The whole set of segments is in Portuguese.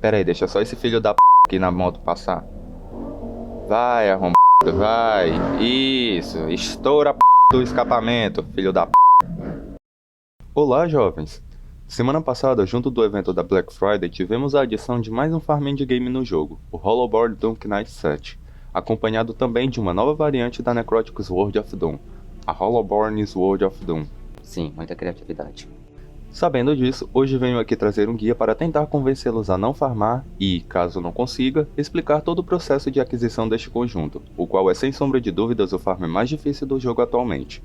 Pera aí, deixa só esse filho da p aqui na moto passar. Vai, arrombado, vai. Isso, estoura a p do escapamento, filho da p. Olá, jovens. Semana passada, junto do evento da Black Friday, tivemos a adição de mais um farm endgame no jogo, o Hollowborn Doom Knight 7, acompanhado também de uma nova variante da Necrotic Sword of Doom, a Hollowborn Sword of Doom. Sim, muita criatividade. Sabendo disso, hoje venho aqui trazer um guia para tentar convencê-los a não farmar e, caso não consiga, explicar todo o processo de aquisição deste conjunto, o qual é sem sombra de dúvidas o farm mais difícil do jogo atualmente.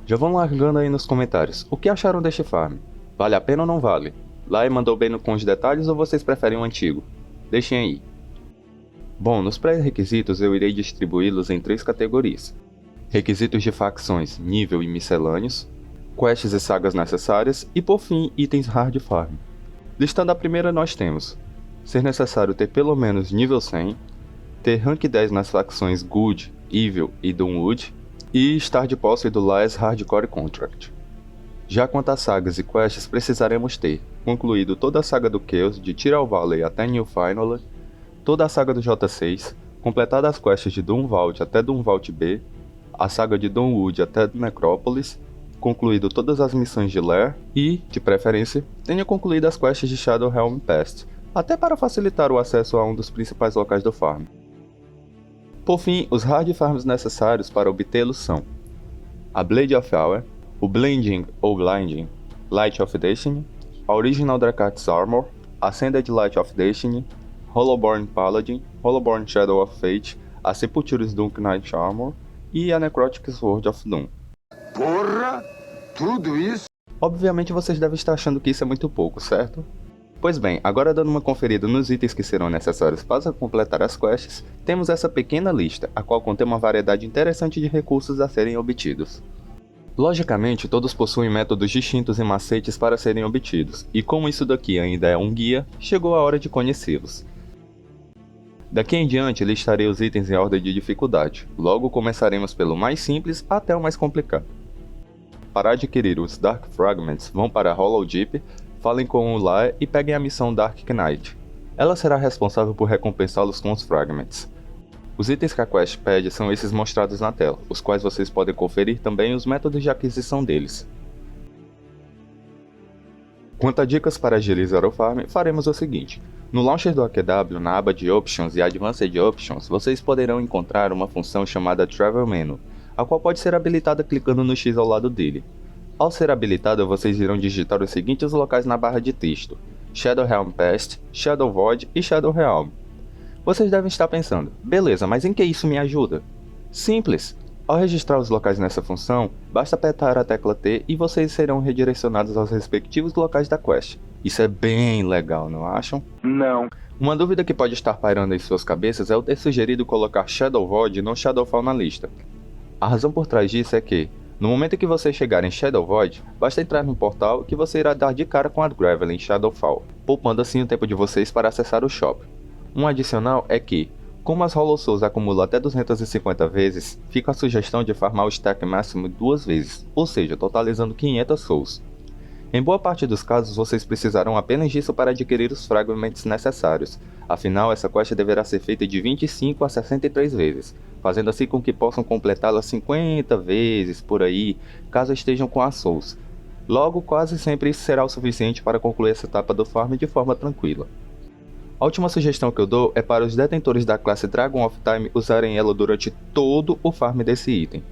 Já vão largando aí nos comentários, o que acharam deste farm? Vale a pena ou não vale? Lai mandou bem com os detalhes ou vocês preferem o antigo? Deixem aí. Bom, nos pré-requisitos eu irei distribuí-los em 3 categorias. Requisitos de facções, nível e miscelâneos, quests e sagas necessárias e, por fim, itens hard farm. Listando a primeira nós temos: ser necessário ter pelo menos nível 100, ter rank 10 nas facções Good, Evil e Doomwood, e estar de posse do Last Hardcore Contract. Já quanto às sagas e quests, precisaremos ter concluído toda a saga do Chaos de Tyral Valley até New Final, toda a saga do J6, completado as quests de Doom Vault até Doom Vault B, a saga de Doomwood até Necrópolis, concluído todas as missões de Lair e, de preferência, tenha concluído as quests de Shadowhelm Past, até para facilitar o acesso a um dos principais locais do farm. Por fim, os hard farms necessários para obtê-los são a Blade of Hour, o Blending ou Blinding Light of Destiny, a Original Dracath's Armor, Ascended Light of Destiny, Hollowborn Paladin, Hollowborn Shadow of Fate, a Sepulture's Doom Knight Armor e a Necrotic Sword of Doom. Porra! Tudo isso? Obviamente vocês devem estar achando que isso é muito pouco, certo? Pois bem, agora dando uma conferida nos itens que serão necessários para completar as quests, temos essa pequena lista, a qual contém uma variedade interessante de recursos a serem obtidos. Logicamente, todos possuem métodos distintos e macetes para serem obtidos, e como isso daqui ainda é um guia, chegou a hora de conhecê-los. Daqui em diante listarei os itens em ordem de dificuldade, logo começaremos pelo mais simples até o mais complicado. Para adquirir os Dark Fragments, vão para Hollow Deep, falem com o Lair e peguem a missão Dark Knight. Ela será responsável por recompensá-los com os Fragments. Os itens que a quest pede são esses mostrados na tela, os quais vocês podem conferir também os métodos de aquisição deles. Quanto a dicas para agilizar o farm, faremos o seguinte. No launcher do AQW, na aba de Options e Advanced Options, vocês poderão encontrar uma função chamada Travel Menu, a qual pode ser habilitada clicando no X ao lado dele. Ao ser habilitada, vocês irão digitar os seguintes locais na barra de texto: Shadowhelm Past, Shadow Void e Shadowhelm. Vocês devem estar pensando, beleza, mas em que isso me ajuda? Simples! Ao registrar os locais nessa função, basta apertar a tecla T e vocês serão redirecionados aos respectivos locais da quest. Isso é bem legal, não acham? Não. Uma dúvida que pode estar pairando em suas cabeças é o ter sugerido colocar Shadow Void e não Shadowfall na lista. A razão por trás disso é que, no momento que você chegar em Shadow Void, basta entrar no portal que você irá dar de cara com a Gravel em Shadowfall, poupando assim o tempo de vocês para acessar o shop. Um adicional é que, como as Hollow Souls acumulam até 250 vezes, fica a sugestão de farmar o stack máximo 2 vezes, ou seja, totalizando 500 Souls. Em boa parte dos casos, vocês precisarão apenas disso para adquirir os fragmentos necessários, afinal essa quest deverá ser feita de 25 a 63 vezes, fazendo assim com que possam completá-la 50 vezes por aí, caso estejam com as Souls. Logo, quase sempre isso será o suficiente para concluir essa etapa do farm de forma tranquila. A última sugestão que eu dou é para os detentores da classe Dragon of Time usarem ela durante todo o farm desse item.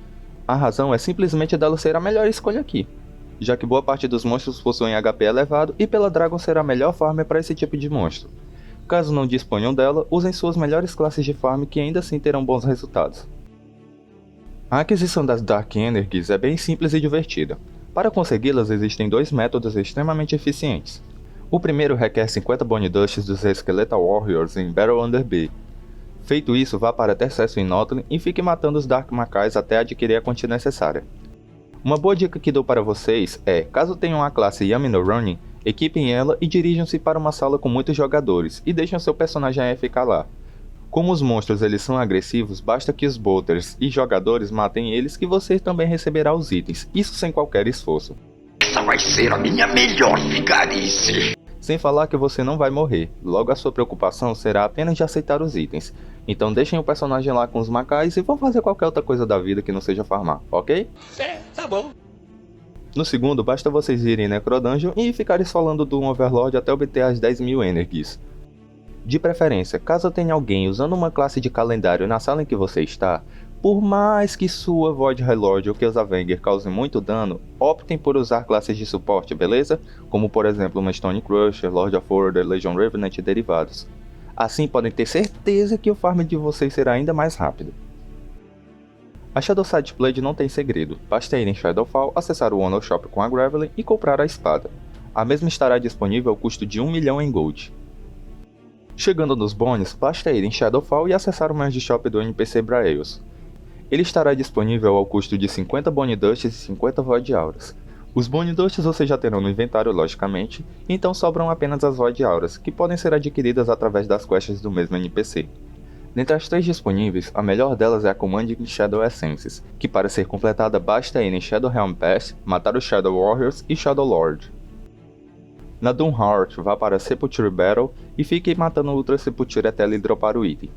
A razão é simplesmente dela ser a melhor escolha aqui, já que boa parte dos monstros possuem HP elevado e pela Dragon será a melhor farm para esse tipo de monstro. Caso não disponham dela, usem suas melhores classes de farm que ainda assim terão bons resultados. A aquisição das Dark Energies é bem simples e divertida. Para consegui-las existem 2 métodos extremamente eficientes. O primeiro requer 50 Bone Dusts dos Skeletal Warriors em Battle Under B. Feito isso, vá para Tercesso em Notlin e fique matando os Dark Macais até adquirir a quantia necessária. Uma boa dica que dou para vocês é, caso tenham a classe Yami no Running, equipem ela e dirijam-se para uma sala com muitos jogadores e deixem seu personagem AFK lá. Como os monstros eles são agressivos, basta que os bolters e jogadores matem eles que você também receberá os itens, isso sem qualquer esforço. Essa vai ser a minha melhor vigarice. Sem falar que você não vai morrer, logo a sua preocupação será apenas de aceitar os itens. Então deixem o personagem lá com os macais e vão fazer qualquer outra coisa da vida que não seja farmar, ok? Tá bom. No segundo, basta vocês irem em Necrodungeon e ficarem esfolando do Overlord até obter as 10.000 energies. De preferência, caso tenha alguém usando uma classe de calendário na sala em que você está, por mais que sua Void Highlord ou Killsavanger causem muito dano, optem por usar classes de suporte, beleza? Como por exemplo uma Stone Crusher, Lord of Order, Legion Revenant e derivados. Assim podem ter certeza que o farm de vocês será ainda mais rápido. A Shadowside Blade não tem segredo, basta ir em Shadowfall, acessar o Honor Shop com a Gravelin e comprar a espada. A mesma estará disponível ao custo de 1 milhão em Gold. Chegando nos bônus, basta ir em Shadowfall e acessar o Magic Shop do NPC Braeus. Ele estará disponível ao custo de 50 Bone Dusts e 50 Void Auras. Os Bone Dusts vocês já terão no inventário logicamente, então sobram apenas as Void Auras, que podem ser adquiridas através das quests do mesmo NPC. Dentre as 3 disponíveis, a melhor delas é a Commanding Shadow Essences, que para ser completada basta ir em Shadowhelm Pass, matar os Shadow Warriors e Shadow Lord. Na Doomheart, vá para Sepulture Battle e fique matando Ultra Sepulture até ele dropar o item.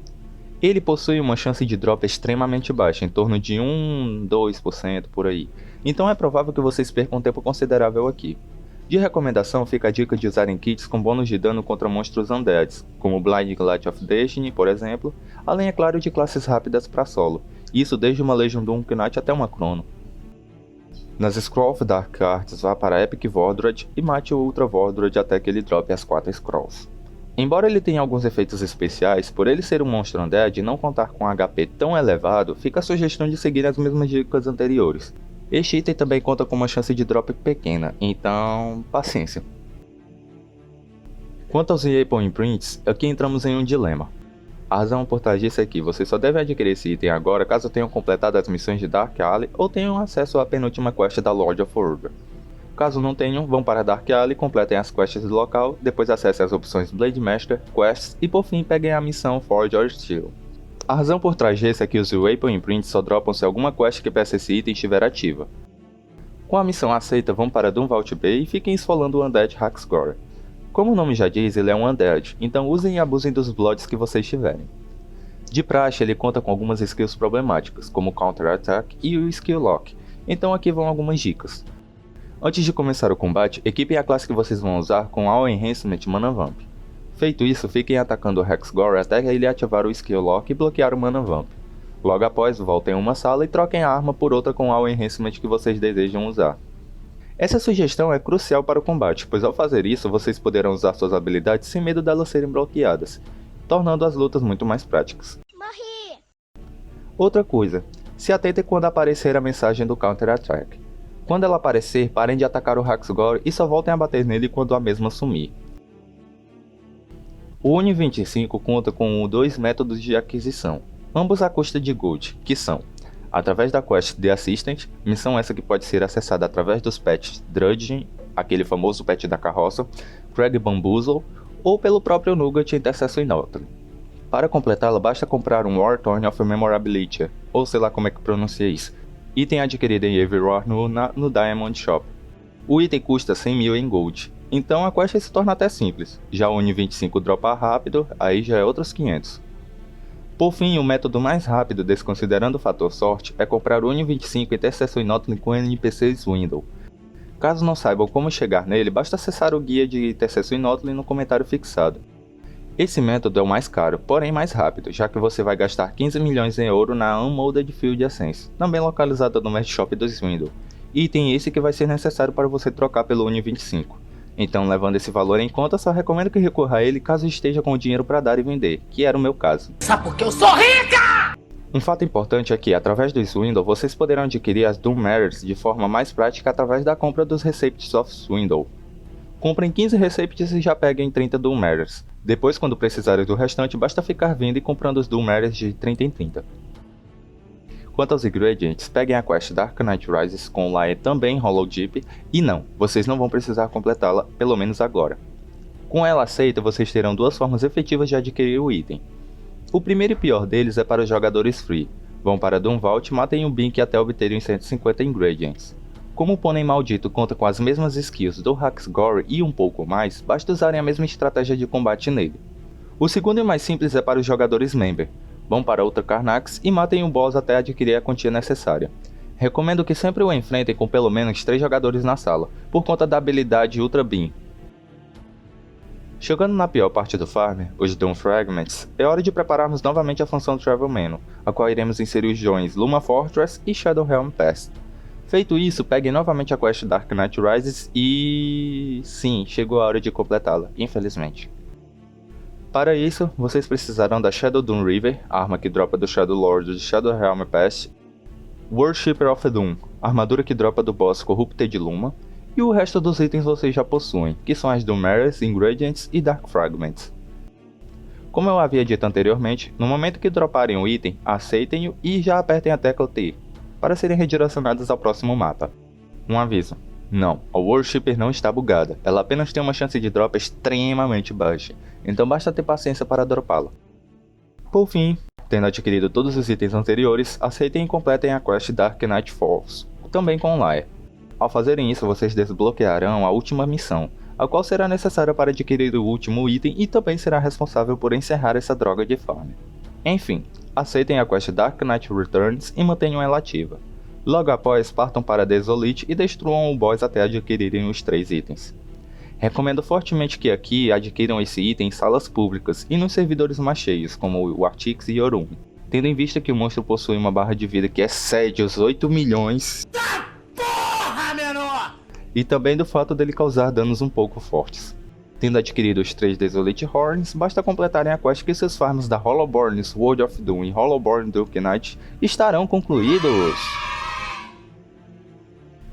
Ele possui uma chance de drop extremamente baixa, em torno de 1-2% por aí, então é provável que vocês percam um tempo considerável aqui. De recomendação fica a dica de usarem kits com bônus de dano contra monstros undeads, como Blinding Light of Destiny, por exemplo, além é claro de classes rápidas para solo, isso desde uma Legion Doom Knight até uma Chrono. Nas Scroll of Dark Arts vá para Epic Vordred e mate o Ultra Vordred até que ele drope as 4 Scrolls. Embora ele tenha alguns efeitos especiais, por ele ser um monstro undead e não contar com HP tão elevado, fica a sugestão de seguir as mesmas dicas anteriores. Este item também conta com uma chance de drop pequena, então paciência. Quanto aos Weapon Imprints, aqui entramos em um dilema. A razão por trás disso é que vocês só devem adquirir esse item agora caso tenham completado as missões de Dark Alley ou tenham acesso à penúltima quest da Lord of Order. Caso não tenham, vão para Dark Alley, completem as quests do local, depois acessem as opções Blade Master, Quests e por fim peguem a missão Forge Your Steel. A razão por trás disso é que os Weapon Imprints só dropam se alguma quest que peça esse item estiver ativa. Com a missão aceita, vão para Doom Vault Bay e fiquem esfolando o Undead Haxgore. Como o nome já diz, ele é um Undead, então usem e abusem dos Bloods que vocês tiverem. De praxe, ele conta com algumas skills problemáticas, como o Counter Attack e o Skill Lock, então aqui vão algumas dicas. Antes de começar o combate, equipem a classe que vocês vão usar com All Enhancement Mana Vamp. Feito isso, fiquem atacando o Hexgore até ele ativar o Skill Lock e bloquear o Mana Vamp. Logo após, voltem a uma sala e troquem a arma por outra com All Enhancement que vocês desejam usar. Essa sugestão é crucial para o combate, pois ao fazer isso, vocês poderão usar suas habilidades sem medo delas serem bloqueadas, tornando as lutas muito mais práticas. Morri! Outra coisa, se atentem quando aparecer a mensagem do Counter Attack. Quando ela aparecer, parem de atacar o Haxgore e só voltem a bater nele quando a mesma sumir. O Uni 25 conta com 2 métodos de aquisição, ambos à custa de Gold, que são através da quest The Assistant, missão essa que pode ser acessada através dos patches Drudging, aquele famoso patch da carroça, Crag Bamboozle, ou pelo próprio Nugget Intercessor Inautre. Para completá-la basta comprar um War Thorn of Memorability, ou sei lá como é que pronuncia isso, item adquirido em Everywhere no Diamond Shop. O item custa 100.000 em Gold, então a quest se torna até simples, já o Uni 25 dropa rápido, aí já é outros 500. Por fim, o método mais rápido, desconsiderando o fator sorte, é comprar o Uni 25 Intercessor Inautle com NPCs Window. Caso não saibam como chegar nele, basta acessar o guia de Intercessor Inautle no comentário fixado. Esse método é o mais caro, porém mais rápido, já que você vai gastar 15 milhões em ouro na Unmolded Field Essence, também localizada no Magic Shop dos Window, item esse que vai ser necessário para você trocar pelo Uni 25. Então, levando esse valor em conta, só recomendo que recorra a ele caso esteja com o dinheiro para dar e vender, que era o meu caso. Sabe por que eu sou rica? Um fato importante é que, através do Swindle, vocês poderão adquirir as Doom Mirrors de forma mais prática através da compra dos Recepts of Swindle. Comprem 15 Recepts e já peguem 30 Doom Mirrors. Depois, quando precisarem do restante, basta ficar vindo e comprando os Doom Mirrors de 30 em 30. Quanto aos ingredientes, peguem a quest Dark Knight Rises com Lae também Hollow Deep, e não, vocês não vão precisar completá-la, pelo menos agora. Com ela aceita, vocês terão 2 formas efetivas de adquirir o item. O primeiro e pior deles é para os jogadores free. Vão para Doom Vault e matem o Bink até obterem os 150 ingredients. Como o Pônei Maldito conta com as mesmas skills do Haxgore e um pouco mais, basta usarem a mesma estratégia de combate nele. O segundo e mais simples é para os jogadores Member. Vão para Ultra Carnax e matem o boss até adquirir a quantia necessária. Recomendo que sempre o enfrentem com pelo menos 3 jogadores na sala, por conta da habilidade Ultra Beam. Chegando na pior parte do farm, os Doom Fragments, é hora de prepararmos novamente a função Travel Menu, a qual iremos inserir os joins Luma Fortress e Shadowhelm Pass. Feito isso, peguem novamente a quest Dark Knight Rises e... sim, chegou a hora de completá-la, infelizmente. Para isso, vocês precisarão da Shadow Doom River, arma que dropa do Shadow Lord de Shadowhelm Pass, Worshipper of Doom, armadura que dropa do boss Corrupted Luma, e o resto dos itens vocês já possuem, que são as Doomer's, Ingredients e Dark Fragments. Como eu havia dito anteriormente, no momento que droparem o item, aceitem-o e já apertem a tecla T, para serem redirecionados ao próximo mapa. Um aviso: não, a Worshipper não está bugada, ela apenas tem uma chance de drop extremamente baixa, então basta ter paciência para dropá-la. Por fim, tendo adquirido todos os itens anteriores, aceitem e completem a quest Dark Knight Falls, também com Lair. Ao fazerem isso, vocês desbloquearão a última missão, a qual será necessária para adquirir o último item e também será responsável por encerrar essa droga de farm. Enfim, aceitem a quest Dark Knight Returns e mantenham ela ativa. Logo após, partam para Desolate e destruam o boss até adquirirem os 3 itens. Recomendo fortemente que aqui adquiram esse item em salas públicas e nos servidores mais cheios, como o Artix e Yorum, tendo em vista que o monstro possui uma barra de vida que excede os 8 milhões... e também do fato dele causar danos um pouco fortes. Tendo adquirido os 3 Desolate Horns, basta completarem a quest que seus farms da Hollowborn Sword of Doom e Hollowborn Duke Knight estarão concluídos.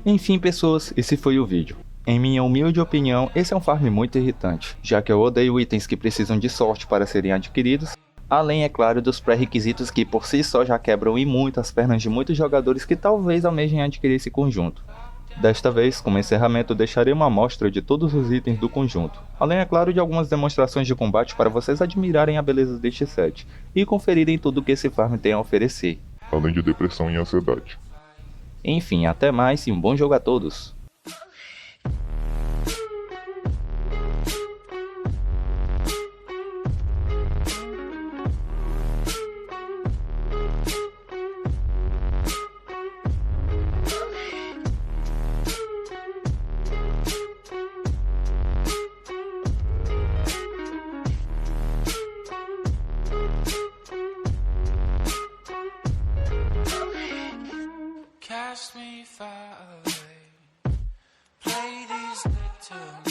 Enfim pessoas, esse foi o vídeo. Em minha humilde opinião, esse é um farm muito irritante, já que eu odeio itens que precisam de sorte para serem adquiridos, além, é claro, dos pré-requisitos que por si só já quebram e muito as pernas de muitos jogadores que talvez almejem adquirir esse conjunto. Desta vez, como encerramento, deixarei uma amostra de todos os itens do conjunto, além, é claro, de algumas demonstrações de combate para vocês admirarem a beleza deste set e conferirem tudo o que esse farm tem a oferecer. Além de depressão e ansiedade. Enfim, até mais e um bom jogo a todos! Cast me far away. Play these little